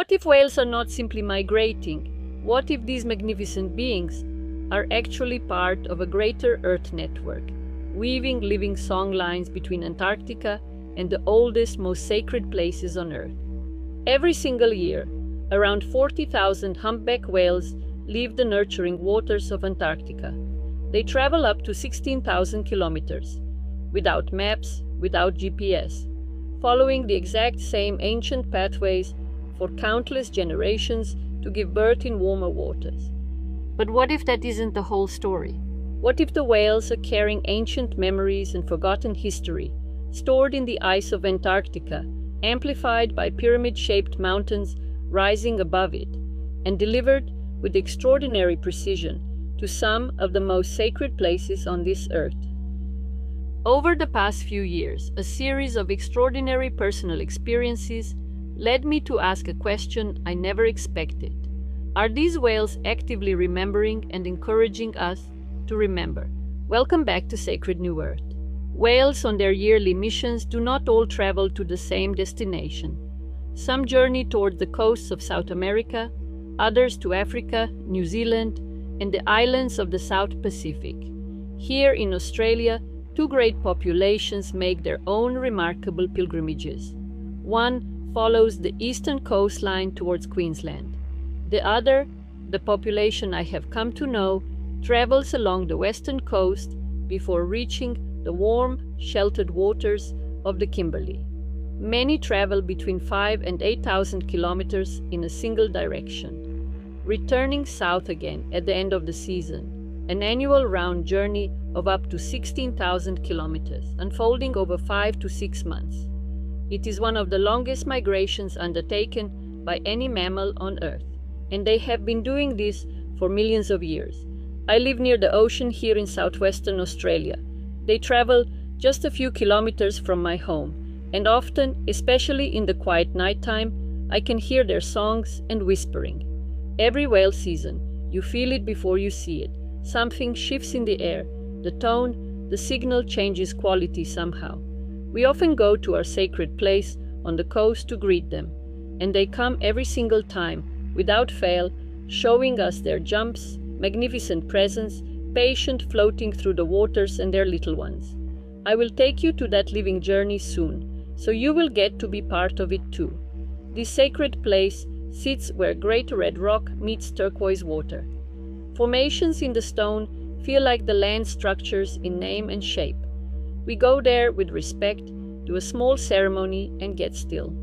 What if whales are not simply migrating? What if these magnificent beings are actually part of a greater Earth network, weaving living songlines between Antarctica and the oldest, most sacred places on Earth? Every single year, around 40,000 humpback whales leave the nurturing waters of Antarctica. They travel up to 16,000 kilometers, without maps, without GPS, following the exact same ancient pathways for countless generations to give birth in warmer waters. But what if that isn't the whole story? What if the whales are carrying ancient memories and forgotten history, stored in the ice of Antarctica, amplified by pyramid-shaped mountains rising above it, and delivered with extraordinary precision to some of the most sacred places on this earth? Over the past few years, a series of extraordinary personal experiences led me to ask a question I never expected. Are these whales actively remembering and encouraging us to remember? Welcome back to Sacred New Earth. Whales on their yearly missions do not all travel to the same destination. Some journey toward the coasts of South America, others to Africa, New Zealand, and the islands of the South Pacific. Here in Australia, two great populations make their own remarkable pilgrimages. One follows the eastern coastline towards Queensland. The other, the population I have come to know, travels along the western coast before reaching the warm, sheltered waters of the Kimberley. Many travel between 5,000 and 8,000 kilometers in a single direction, returning south again at the end of the season, an annual round journey of up to 16,000 kilometers, unfolding over 5 to 6 months. It is one of the longest migrations undertaken by any mammal on Earth, and they have been doing this for millions of years. I live near the ocean here in southwestern Australia. They travel just a few kilometers from my home, and often, especially in the quiet nighttime, I can hear their songs and whispering. Every whale season, you feel it before you see it. Something shifts in the air, the tone, the signal changes quality somehow. We often go to our sacred place on the coast to greet them, and they come every single time, without fail, showing us their jumps, magnificent presence, patient floating through the waters and their little ones. I will take you to that living journey soon, so you will get to be part of it too. This sacred place sits where great red rock meets turquoise water. Formations in the stone feel like the land structures in name and shape. We go there with respect, do a small ceremony, and get still,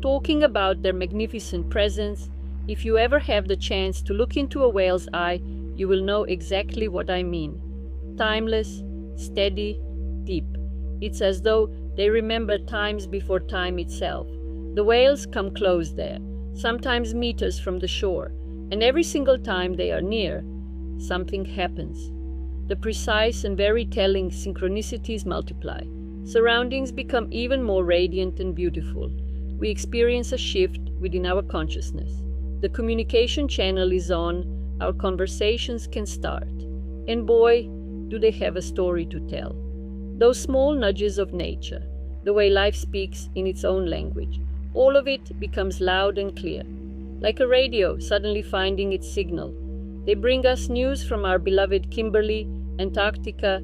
talking about their magnificent presence. If you ever have the chance to look into a whale's eye, you will know exactly what I mean. Timeless, steady, deep. It's as though they remember times before time itself. The whales come close there, sometimes meters from the shore, and every single time they are near, something happens. The precise and very telling synchronicities multiply. Surroundings become even more radiant and beautiful. We experience a shift within our consciousness. The communication channel is on, our conversations can start. And boy, do they have a story to tell. Those small nudges of nature, the way life speaks in its own language, all of it becomes loud and clear, like a radio suddenly finding its signal. They bring us news from our beloved Kimberley, Antarctica,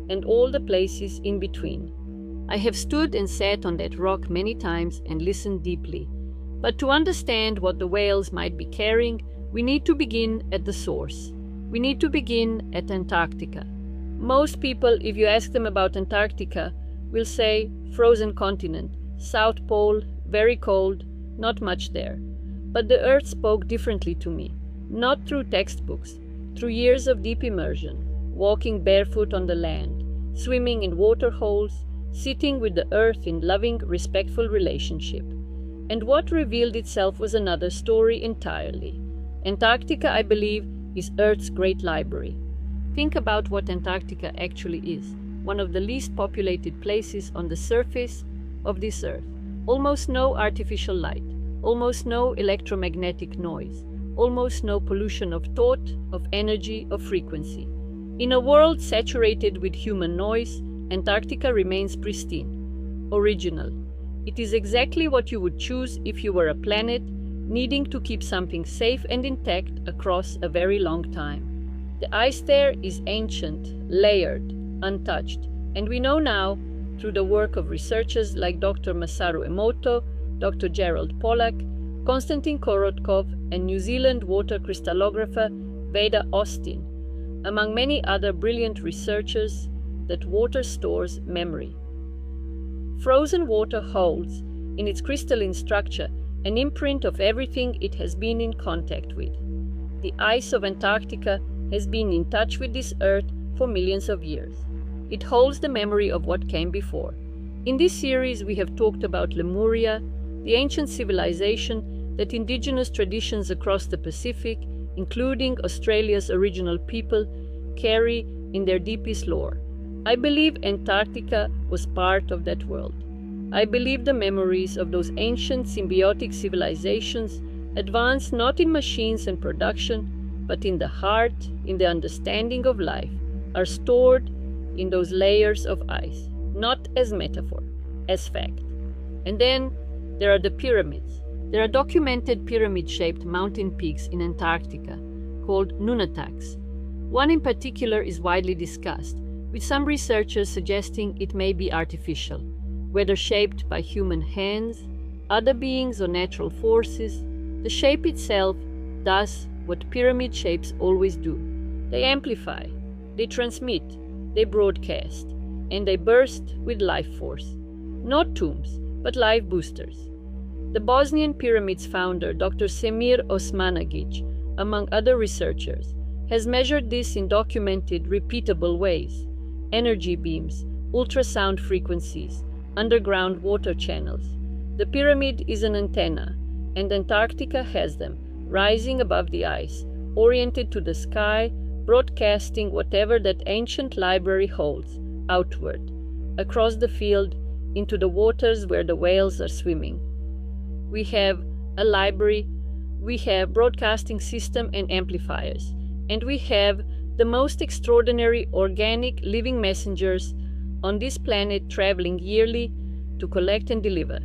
and all the places in between. I have stood and sat on that rock many times and listened deeply. But to understand what the whales might be carrying, we need to begin at the source. We need to begin at Antarctica. Most people, if you ask them about Antarctica, will say frozen continent, South Pole, very cold, not much there. But the Earth spoke differently to me, not through textbooks, through years of deep immersion, walking barefoot on the land, swimming in water holes, sitting with the Earth in loving, respectful relationship. And what revealed itself was another story entirely. Antarctica, I believe, is Earth's great library. Think about what Antarctica actually is, one of the least populated places on the surface of this Earth. Almost no artificial light, almost no electromagnetic noise, almost no pollution of thought, of energy, of frequency. In a world saturated with human noise, Antarctica remains pristine, original. It is exactly what you would choose if you were a planet needing to keep something safe and intact across a very long time. The ice there is ancient, layered, untouched, and we know now, through the work of researchers like Dr. Masaru Emoto, Dr. Gerald Pollack, Konstantin Korotkov, and New Zealand water crystallographer Veda Austin, among many other brilliant researchers, that water stores memory. Frozen water holds, in its crystalline structure, an imprint of everything it has been in contact with. The ice of Antarctica has been in touch with this Earth for millions of years. It holds the memory of what came before. In this series, we have talked about Lemuria, the ancient civilization that indigenous traditions across the Pacific, including Australia's original people, carry in their deepest lore. I believe Antarctica was part of that world. I believe the memories of those ancient symbiotic civilizations advanced not in machines and production, but in the heart, in the understanding of life, are stored in those layers of ice, not as metaphor, as fact. And then there are the pyramids. There are documented pyramid-shaped mountain peaks in Antarctica called nunataks. One in particular is widely discussed, with some researchers suggesting it may be artificial, whether shaped by human hands, other beings, or natural forces. The shape itself does what pyramid shapes always do. They amplify, they transmit, they broadcast, and they burst with life force. Not tombs, but life boosters. The Bosnian Pyramids founder, Dr. Semir Osmanagic, among other researchers, has measured this in documented, repeatable ways. Energy beams, ultrasound frequencies, underground water channels. The pyramid is an antenna, and Antarctica has them, rising above the ice, oriented to the sky, broadcasting whatever that ancient library holds, outward, across the field, into the waters where the whales are swimming. We have a library, we have broadcasting system and amplifiers, and we have the most extraordinary organic living messengers on this planet traveling yearly to collect and deliver.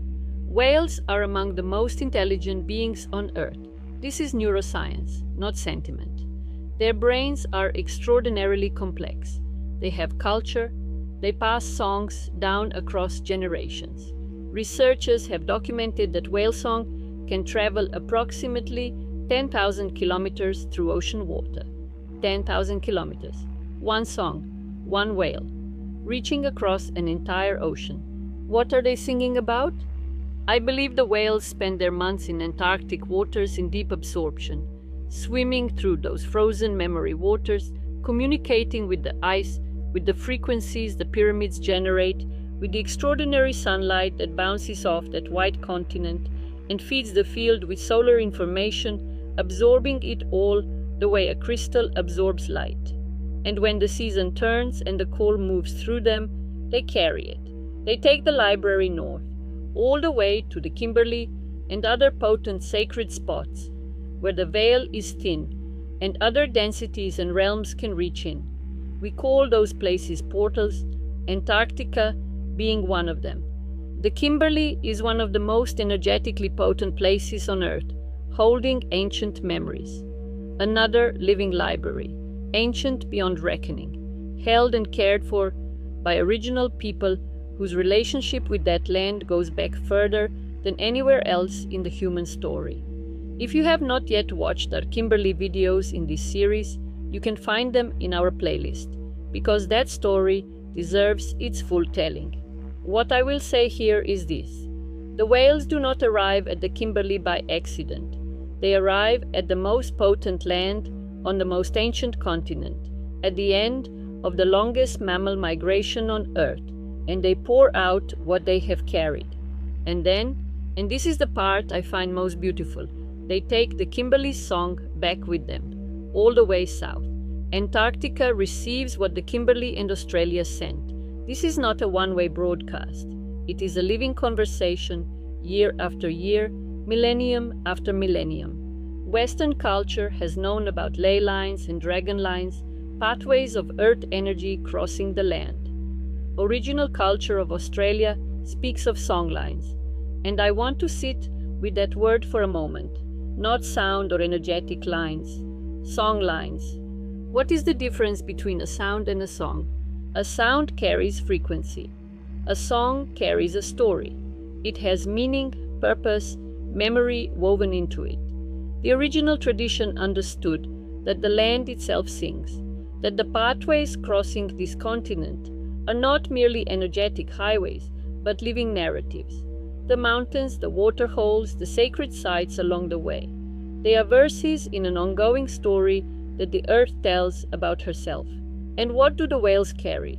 Whales are among the most intelligent beings on Earth. This is neuroscience, not sentiment. Their brains are extraordinarily complex. They have culture. They pass songs down across generations. Researchers have documented that whale song can travel approximately 10,000 kilometers through ocean water. 10,000 kilometers. One song, one whale, reaching across an entire ocean. What are they singing about? I believe the whales spend their months in Antarctic waters in deep absorption, swimming through those frozen memory waters, communicating with the ice, with the frequencies the pyramids generate, with the extraordinary sunlight that bounces off that white continent and feeds the field with solar information, absorbing it all the way a crystal absorbs light. And when the season turns and the coal moves through them, they carry it. They take the library north, all the way to the Kimberley and other potent sacred spots, where the veil is thin and other densities and realms can reach in. We call those places portals, Antarctica being one of them. The Kimberley is one of the most energetically potent places on Earth, holding ancient memories. Another living library, ancient beyond reckoning, held and cared for by original people whose relationship with that land goes back further than anywhere else in the human story. If you have not yet watched our Kimberley videos in this series, you can find them in our playlist, because that story deserves its full telling. What I will say here is this: the whales do not arrive at the Kimberley by accident. They arrive at the most potent land on the most ancient continent, at the end of the longest mammal migration on Earth, and they pour out what they have carried. And then, and this is the part I find most beautiful, they take the Kimberley song back with them, all the way south. Antarctica receives what the Kimberley and Australia sent. This is not a one-way broadcast. It is a living conversation, year after year, millennium after millennium. Western culture has known about ley lines and dragon lines, pathways of earth energy crossing the land. Original culture of Australia speaks of songlines, and I want to sit with that word for a moment. not sound or energetic lines. Songlines. What is the difference between a sound and a song? A sound carries frequency. A song carries a story. It has meaning, purpose, memory woven into it. The original tradition understood that the land itself sings, that the pathways crossing this continent are not merely energetic highways, but living narratives. The mountains, the waterholes, the sacred sites along the way. They are verses in an ongoing story that the earth tells about herself. And what do the whales carry?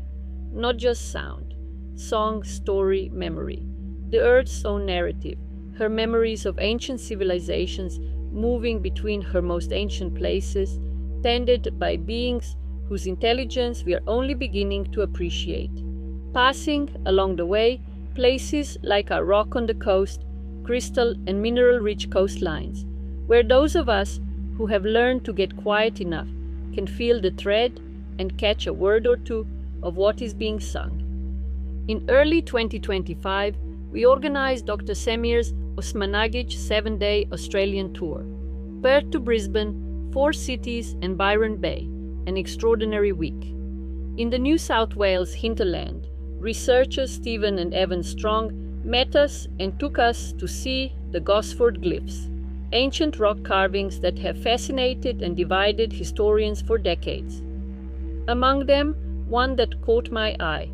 Not just sound. Song, story, memory. The earth's own narrative, her memories of ancient civilizations moving between her most ancient places, tended by beings whose intelligence we are only beginning to appreciate. Passing, along the way, places like our rock on the coast, crystal and mineral-rich coastlines, where those of us who have learned to get quiet enough can feel the thread and catch a word or two of what is being sung. In early 2025, we organized Dr. Semir's Osmanagic 7-day Australian tour. Perth to Brisbane, 4 cities and Byron Bay, an extraordinary week. In the New South Wales hinterland, researchers Stephen and Evan Strong met us and took us to see the Gosford glyphs, ancient rock carvings that have fascinated and divided historians for decades. Among them, one that caught my eye,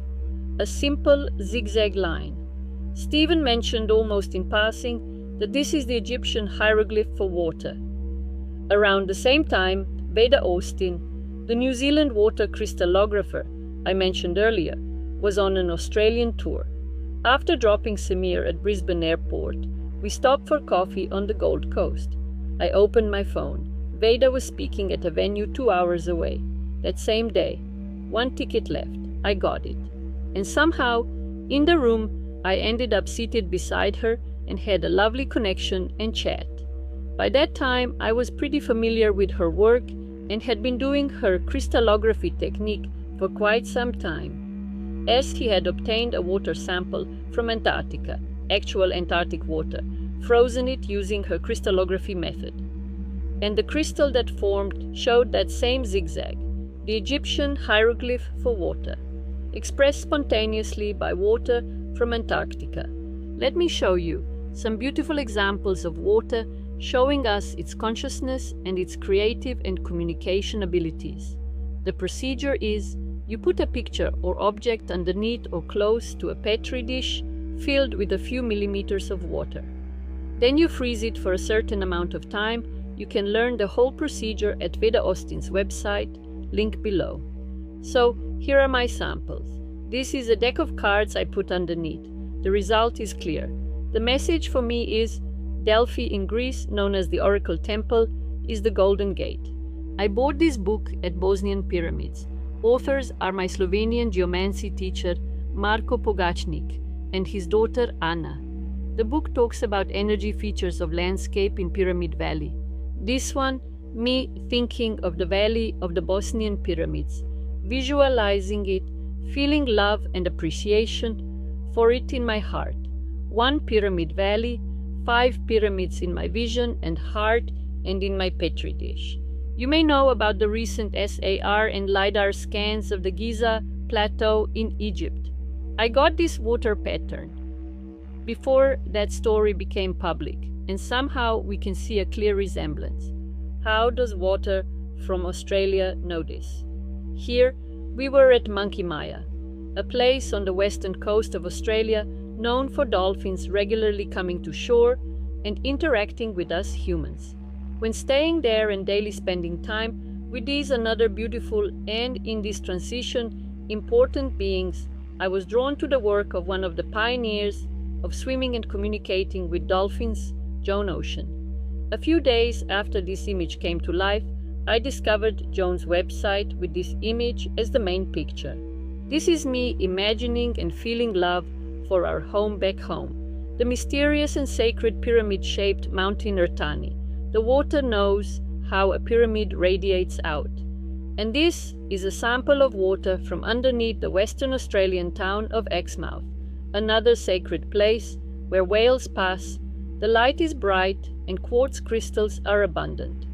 a simple zigzag line. Stephen mentioned almost in passing that this is the Egyptian hieroglyph for water. Around the same time, Veda Austin, the New Zealand water crystallographer I mentioned earlier, was on an Australian tour. After dropping Samir at Brisbane Airport, we stopped for coffee on the Gold Coast. I opened my phone. Veda was speaking at a venue 2 hours away. That same day, 1 ticket left. I got it. And somehow, in the room, I ended up seated beside her and had a lovely connection and chat. By that time, I was pretty familiar with her work and had been doing her crystallography technique for quite some time, as he had obtained a water sample from Antarctica, actual Antarctic water, frozen it using her crystallography method. And the crystal that formed showed that same zigzag, the Egyptian hieroglyph for water, expressed spontaneously by water from Antarctica. Let me show you some beautiful examples of water showing us its consciousness and its creative and communication abilities. The procedure is, you put a picture or object underneath or close to a petri dish filled with a few millimeters of water. Then you freeze it for a certain amount of time. You can learn the whole procedure at Veda Austin's website, link below. So, here are my samples. This is a deck of cards I put underneath. The result is clear. The message for me is, Delphi in Greece, known as the Oracle Temple, is the Golden Gate. I bought this book at Bosnian Pyramids. Authors are my Slovenian geomancy teacher, Marko Pogacnik, and his daughter, Anna. The book talks about energy features of landscape in Pyramid Valley. This one, me thinking of the valley of the Bosnian Pyramids, visualizing it, feeling love and appreciation for it in my heart. 1 pyramid valley, 5 pyramids in my vision and heart and in my petri dish. You may know about the recent SAR and LiDAR scans of the Giza Plateau in Egypt. I got this water pattern before that story became public, and somehow we can see a clear resemblance. How does water from Australia know this? Here, we were at Monkey Maya, a place on the western coast of Australia known for dolphins regularly coming to shore and interacting with us humans. When staying there and daily spending time with these another beautiful and, in this transition, important beings, I was drawn to the work of one of the pioneers of swimming and communicating with dolphins, Joan Ocean. A few days after this image came to life, I discovered Joan's website with this image as the main picture. This is me imagining and feeling love for our home back home, the mysterious and sacred pyramid-shaped Mountain Ertani. The water knows how a pyramid radiates out. And this is a sample of water from underneath the Western Australian town of Exmouth, another sacred place where whales pass. The light is bright and quartz crystals are abundant.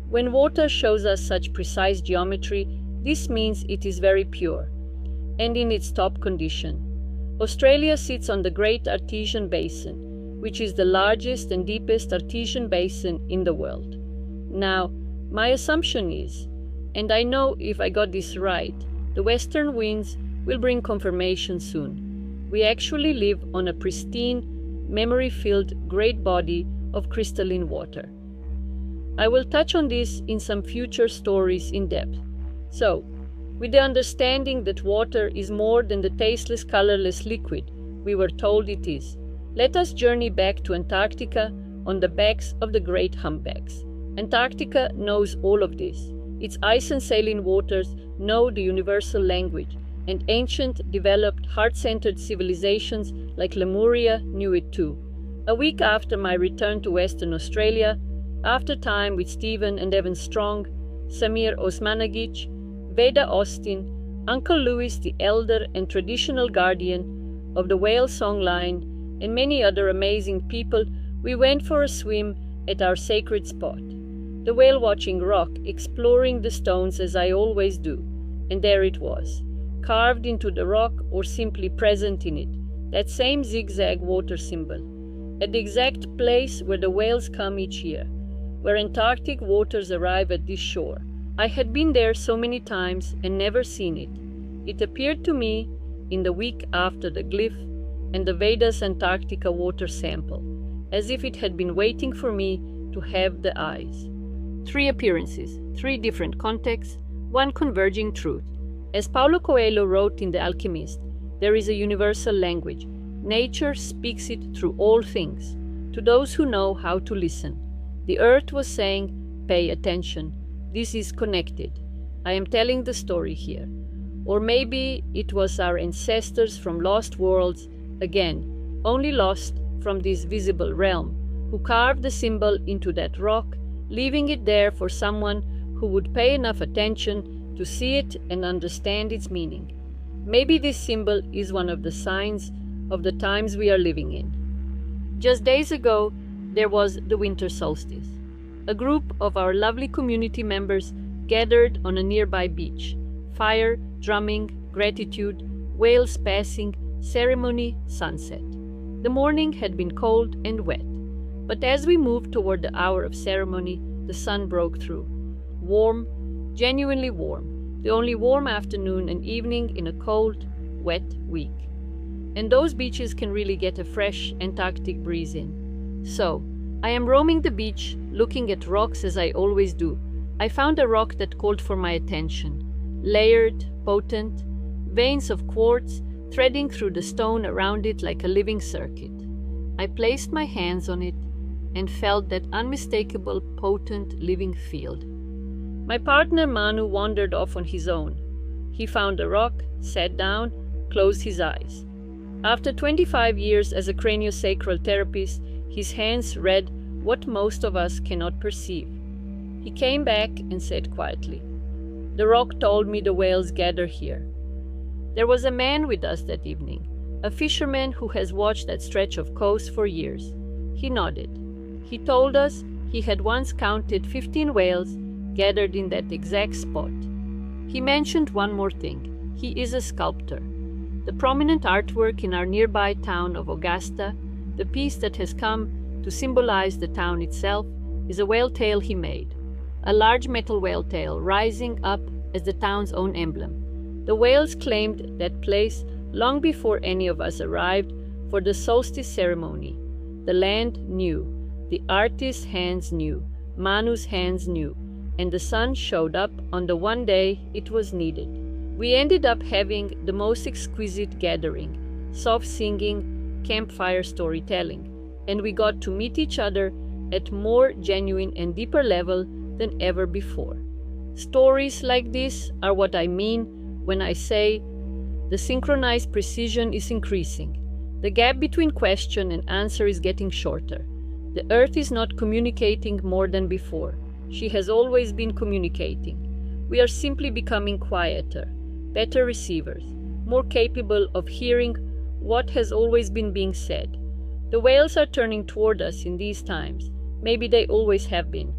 When water shows us such precise geometry, this means it is very pure and in its top condition. Australia sits on the Great Artesian Basin, which is the largest and deepest artesian basin in the world. Now, my assumption is, and I know if I got this right, the western winds will bring confirmation soon. We actually live on a pristine, memory-filled great body of crystalline water. I will touch on this in some future stories in depth. So, with the understanding that water is more than the tasteless, colorless liquid we were told it is, let us journey back to Antarctica on the backs of the great humpbacks. Antarctica knows all of this. Its ice and saline waters know the universal language, and ancient, developed, heart-centered civilizations like Lemuria knew it too. A week after my return to Western Australia, after time with Stephen and Evan Strong, Samir Osmanagic, Veda Austin, Uncle Louis the Elder and traditional guardian of the whale songline, and many other amazing people, we went for a swim at our sacred spot, the whale-watching rock, exploring the stones as I always do. And there it was, carved into the rock or simply present in it, that same zigzag water symbol, at the exact place where the whales come each year, where Antarctic waters arrive at this shore. I had been there so many times and never seen it. It appeared to me in the week after the glyph and the Vedas Antarctica water sample, as if it had been waiting for me to have the eyes. 3 appearances, 3 different contexts, 1 converging truth. As Paulo Coelho wrote in The Alchemist, there is a universal language. Nature speaks it through all things, to those who know how to listen. The earth was saying, pay attention. This is connected. I am telling the story here. Or maybe it was our ancestors from lost worlds, again, only lost from this visible realm, who carved the symbol into that rock, leaving it there for someone who would pay enough attention to see it and understand its meaning. Maybe this symbol is one of the signs of the times we are living in. Just days ago, there was the winter solstice. A group of our lovely community members gathered on a nearby beach. Fire, drumming, gratitude, whales passing, ceremony, sunset. The morning had been cold and wet, but as we moved toward the hour of ceremony, the sun broke through. Warm, genuinely warm, the only warm afternoon and evening in a cold, wet week. And those beaches can really get a fresh Antarctic breeze in. So, I am roaming the beach, looking at rocks as I always do. I found a rock that called for my attention. Layered, potent, veins of quartz threading through the stone around it like a living circuit. I placed my hands on it and felt that unmistakable, potent, living field. My partner Manu wandered off on his own. He found a rock, sat down, closed his eyes. After 25 years as a craniosacral therapist, his hands read what most of us cannot perceive. He came back and said quietly, "The rock told me the whales gather here." There was a man with us that evening, a fisherman who has watched that stretch of coast for years. He nodded. He told us he had once counted 15 whales gathered in that exact spot. He mentioned one more thing. He is a sculptor. The prominent artwork in our nearby town of Augusta, the piece that has come to symbolize the town itself, is a whale tail he made. A large metal whale tail rising up as the town's own emblem. The whales claimed that place long before any of us arrived for the solstice ceremony. The land knew, the artist's hands knew, Manu's hands knew, and the sun showed up on the one day it was needed. We ended up having the most exquisite gathering, soft singing, campfire storytelling, and we got to meet each other at more genuine and deeper level than ever before. Stories like this are what I mean when I say the synchronized precision is increasing. The gap between question and answer is getting shorter. The Earth is not communicating more than before. She has always been communicating. We are simply becoming quieter, better receivers, more capable of hearing what has always been being said. The whales are turning toward us in these times. Maybe they always have been.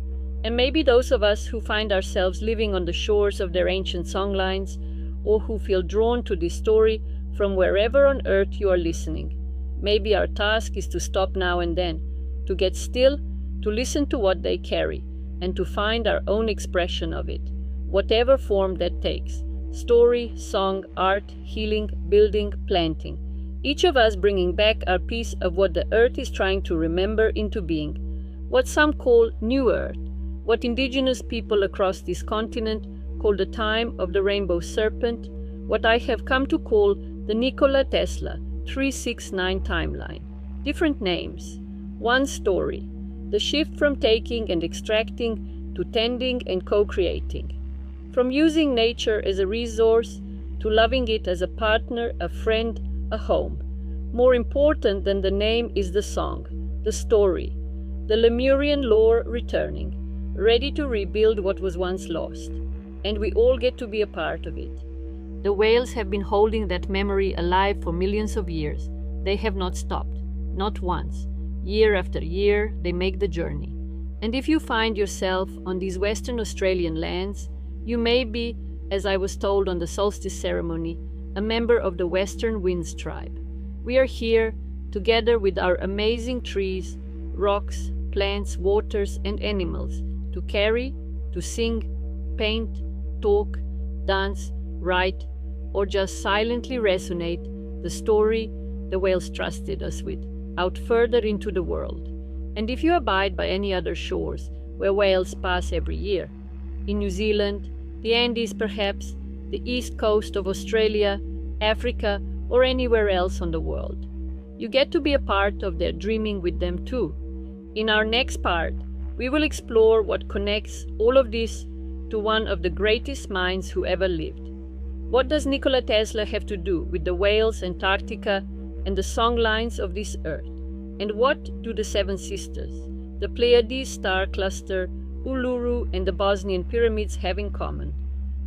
And maybe those of us who find ourselves living on the shores of their ancient songlines, or who feel drawn to this story from wherever on earth you are listening. Maybe our task is to stop now and then, to get still, to listen to what they carry, and to find our own expression of it, whatever form that takes. Story, song, art, healing, building, planting. Each of us bringing back our piece of what the earth is trying to remember into being. What some call New Earth, what indigenous people across this continent call the time of the rainbow serpent, what I have come to call the Nikola Tesla 369 timeline. Different names, one story, the shift from taking and extracting to tending and co-creating. From using nature as a resource to loving it as a partner, a friend, a home. More important than the name is the song, the story, the Lemurian lore returning, ready to rebuild what was once lost. And we all get to be a part of it. The whales have been holding that memory alive for millions of years. They have not stopped, not once. Year after year, they make the journey. And if you find yourself on these Western Australian lands, you may be, as I was told on the solstice ceremony, a member of the Western Winds tribe. We are here, together with our amazing trees, rocks, plants, waters, and animals, to carry, to sing, paint, talk, dance, write, or just silently resonate the story the whales trusted us with, out further into the world. And if you abide by any other shores where whales pass every year, in New Zealand, the Andes perhaps, the east coast of Australia, Africa, or anywhere else on the world, you get to be a part of their dreaming with them too. In our next part, we will explore what connects all of this to one of the greatest minds who ever lived. What does Nikola Tesla have to do with the whales, Antarctica, and the songlines of this earth? And what do the Seven Sisters, the Pleiades star cluster, Uluru, and the Bosnian pyramids have in common?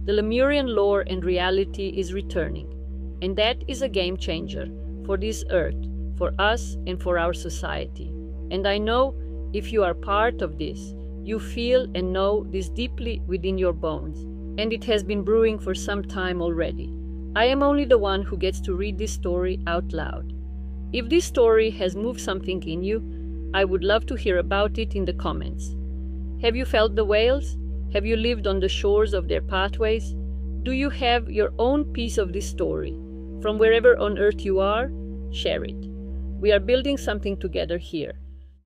The Lemurian lore and reality is returning, and that is a game changer for this earth, for us, and for our society. And I know if you are part of this, you feel and know this deeply within your bones, and it has been brewing for some time already. I am only the one who gets to read this story out loud. If this story has moved something in you, I would love to hear about it in the comments. Have you felt the whales? Have you lived on the shores of their pathways? Do you have your own piece of this story? From wherever on earth you are, share it. We are building something together here.